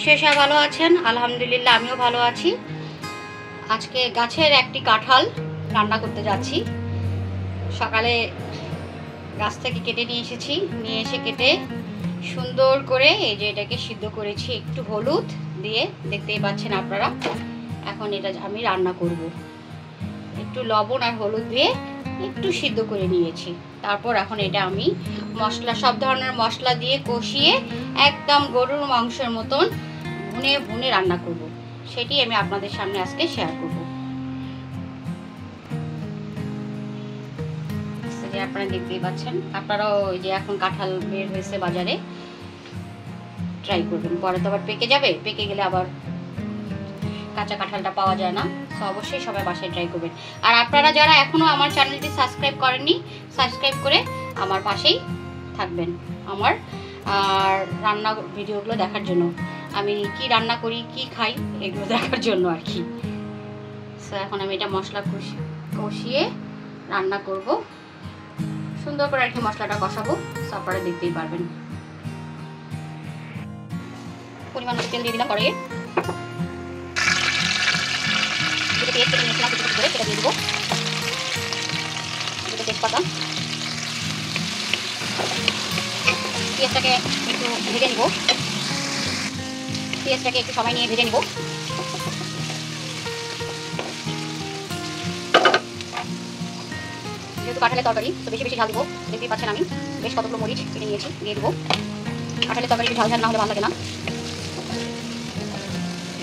নিশ্চয়ই সবাই ভালো আছেন। আলহামদুলিল্লাহ আমিও ভালো আছি। আজকে গাছের একটি কাঁঠাল রান্না করতে যাচ্ছি। সকালে গাছ থেকে কেটে নিয়ে এসেছি, নিয়ে এসে কেটে সুন্দর করে এই যে এটাকে সিদ্ধ করেছি একটু হলুদ দিয়ে, দেখতেই পাচ্ছেন আপনারা। এখন এটা আমি রান্না করব। একটু লবণ আর হলুদ দিয়ে একটু সিদ্ধ করে নিয়েছি। তারপর এখন এটা আমি মশলা, সব ধরনের মশলা দিয়ে কষিয়ে একদম গরুর মাংসের মতন ভুনে ভুনে রান্না করব। সেটি আমি আপনাদের সামনে আজকে শেয়ার করব। আপনারা দেখতেই পাচ্ছেন, আপনারাও ওই যে এখন কাঁঠাল বের হয়েছে বাজারে, ট্রাই করবেন। পরে তো আবার পেকে যাবে, পেকে গেলে আবার কাঁচা কাঁঠালটা পাওয়া যায় না। তো অবশ্যই সবাই বাসায় ট্রাই করবেন। আর আপনারা যারা এখনও আমার চ্যানেলটি সাবস্ক্রাইব করেননি, সাবস্ক্রাইব করে আমার পাশেই থাকবেন, আমার আর রান্না ভিডিওগুলো দেখার জন্য, আমি কি রান্না করি কি খাই এগুলো দেখার জন্য আর কি। সো এখন আমি এটা মশলা কষিয়ে রান্না করব, সুন্দর করে আর কি মশলাটা কষাবো। সো আপনারা দেখতেই পারবেন। পরিমাণ মতো তেল দিয়ে দিলাম কড়াইয়ে। যেটা পেঁয়াজ কেটে নিয়েছিলাম কিছু কিছু করে সেটা দিয়ে দেবো। দুটো তেজপাতা, পেঁয়াজটাকে একটু ভেজে নিব। পেঁয়াজটাকে একটু সময় নিয়ে ভেজে নিব। যেহেতু কাঁঠালের তরকারি তো বেশি বেশি ঝাল দিব। দেখতেই পাচ্ছেন আমি বেশ কতগুলো মরিচ কেটে নিয়েছি, দিয়ে দেবো। কাঁঠালের তরকারি একটু ঝাল ঝাল না হলে ভালো লাগে না।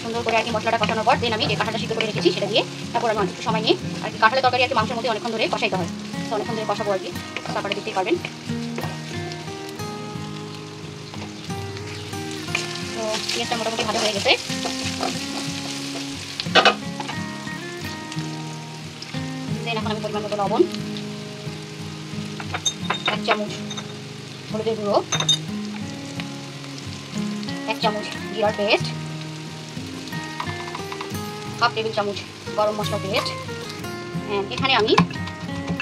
সুন্দর করে আর কি মশলাটা কষানোর পর দেন আমি যে কাঁঠালটা সিদ্ধ করে রেখেছি সেটা দিয়ে তারপর আমি একটু সময় নিয়ে আর কি কাঁঠালের তরকারি আর কি মাংসের মধ্যে অনেকক্ষণ ধরে কষাইতে হয়। তো অনেকক্ষণ ধরে কষাবো আর কি, তারপরে দেখতেই পারবেন। তো পেঁয়াজটা মোটামুটি ভালো হয়ে গেছে। দেন এখন আমি পরিমাণ মতো লবণ, 1 চামচ হলুদের গুঁড়ো, 1 চামচ জিরার পেস্ট, 1/2 টেবিল চামচ গরম মশলা পেস্ট। এখানে আমি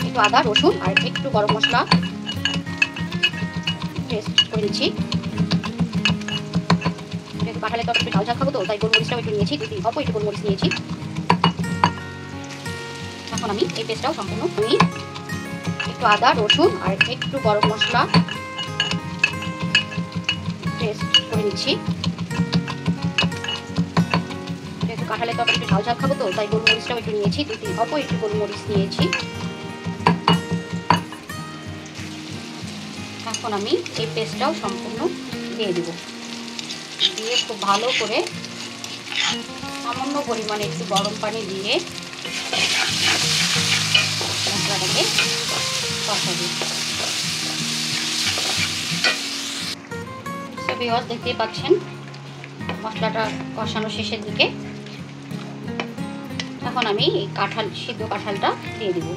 একটু আদা রসুন আর একটু গরম মশলা পেস্ট করে দিচ্ছি। যেহেতু কাঁঠালের তরকারি একটু ঝাল ঝাল খাবো তো তাই গোলমরিচটাও একটু নিয়েছি, অল্প একটু গোলমরিচ নিয়েছি। এখন আমি এই পেস্টটাও সম্পূর্ণ আমি একটু আদা রসুন আর একটু গরম মশলা পেস্ট করে নিচ্ছি। যেহেতু কাঁঠালের তরকারি একটু ঝাল ঝাল খাবো তো তাই গোলমরিচটাও একটু নিয়েছি, অল্প একটু গোলমরিচ নিয়েছি। এখন আমি এই পেস্টটাও সম্পূর্ণ দিয়ে দেব। দিয়ে খুব ভালো করে সামান্য পরিমাণে একটু গরম পানি দিয়ে মশলাটাকে কষাবো। সো ভিউয়ার্স দেখতেই পাচ্ছেন মশলাটা কষানো শেষের দিকে। এখন আমি এই সিদ্ধ কাঁঠালটা দিয়ে দেবো।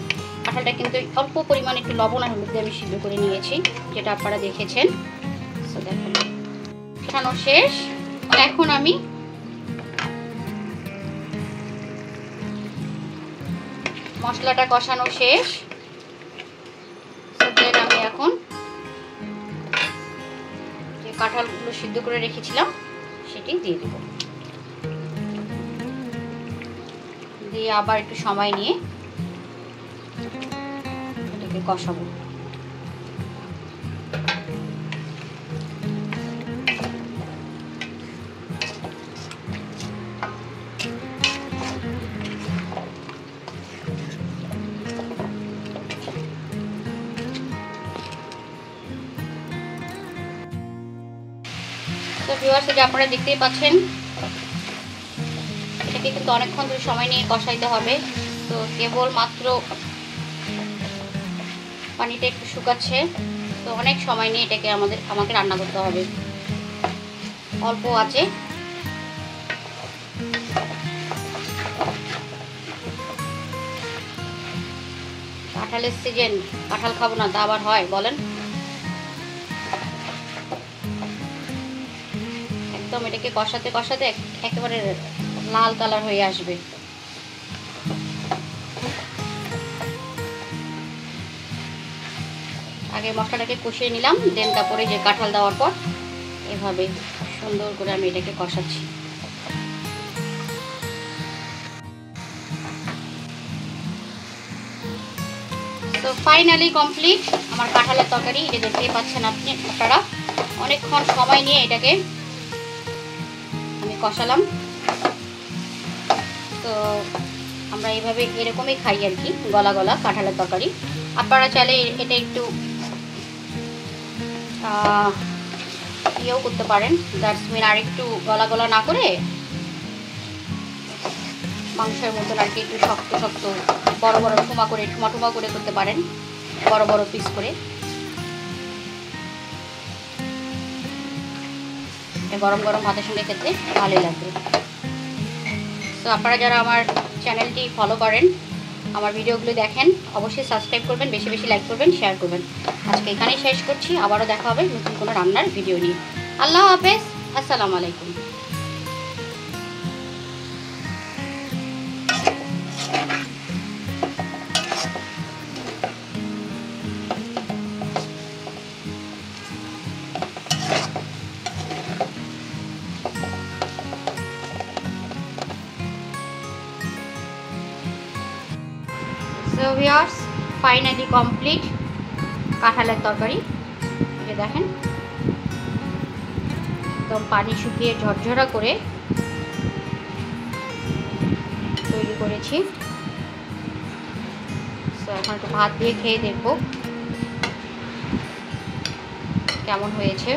কাঁঠালটা কিন্তু অল্প পরিমাণে একটু লবণ আর হলুদ দিয়ে আমি সিদ্ধ করে নিয়েছি, যেটা আপনারা দেখেছেন। সো দেখেন কষানো শেষ। এখন আমি মশলাটা কষানো শেষ। দেন আমি এখন যে কাঁঠালগুলো সিদ্ধ করে রেখেছিলাম সেটি দিয়ে দেব। দিয়ে আবার একটু সময় নিয়ে এটাকে কষাবো। তো ভিউয়ার্স যে আপনারা দেখতেই পাচ্ছেন এটাকে কিন্তু অনেকক্ষণ ধরে সময় নিয়ে কষাইতে হবে। তো কেবল মাত্র পানিটা একটু শুকাচ্ছে, তো অনেক সময় নিয়ে এটাকে আমাকে রান্না করতে হবে অল্প আঁচে। কাঁঠালের সিজন, কাঁঠাল খাবো না তা আবার হয় বলেন? একদম এটাকে কষাতে কষাতে একেবারে লাল কালার হয়ে আসবে। আগে মশলাটাকে কষিয়ে নিলাম, দেন তারপরে যে কাঁঠাল দেওয়ার পর এভাবে সুন্দর করে আমি এটাকে কষাচ্ছি। তো ফাইনালি কমপ্লিট আমার কাঁঠালের তরকারি। এটা দেখতেই পাচ্ছেন আপনারা, অনেকক্ষণ সময় নিয়ে এটাকে আমি কষালাম। তো আমরা এইভাবে এরকমই খাই আর কি, গলা গলা কাঁঠালের তরকারি। আপনারা চাইলে এটা একটু ইয়েও করতে পারেন, দ্যাটস মিন আর একটু গলা গলা না করে মাংসের মতন আর কি একটু শক্ত শক্ত বড় বড় ঠুমা করে করতে পারেন, বড় বড় পিস করে। গরম গরম ভাতের সঙ্গে খেতে ভালোই লাগবে। তো আপনারা যারা আমার চ্যানেলটি ফলো করেন, আমার ভিডিওগুলো দেখেন, অবশ্যই সাবস্ক্রাইব করবেন, বেশি বেশি লাইক করবেন, শেয়ার করবেন। আজকে এখানেই শেষ করছি, আবারও দেখা হবে নতুন কোনো রান্নার ভিডিও নিয়ে। আল্লাহ হাফেজ, আসসালামু আলাইকুম। So viewers, ফাইনালি কমপ্লিট কাঁঠালের তরকারি। এটা দেখেন একদম পানি শুকিয়ে ঝরঝরা করে তৈরি করেছি। তো এখন একটু ভাত দিয়ে খেয়ে দেখব কেমন হয়েছে।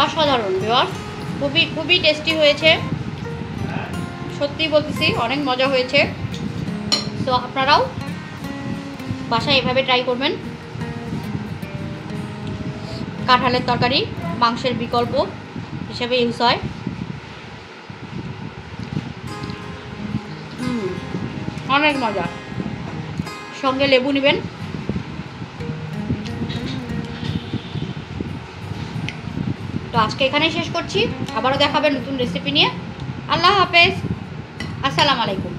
অসাধারণ ভিউয়ার্স, খুবই খুবই টেস্টি হয়েছে, সত্যি বলতেছি অনেক মজা হয়েছে। তো আপনারাও বাসায় এভাবে ট্রাই করবেন। কাঁঠালের তরকারি মাংসের বিকল্প হিসেবে ইউজ হয়। অনেক মজা, সঙ্গে লেবু নেবেন। তো আজকে এখানেই শেষ করছি, আবারও দেখাবেন নতুন রেসিপি নিয়ে। আল্লাহ হাফেজ, আসসালামু আলাইকুম।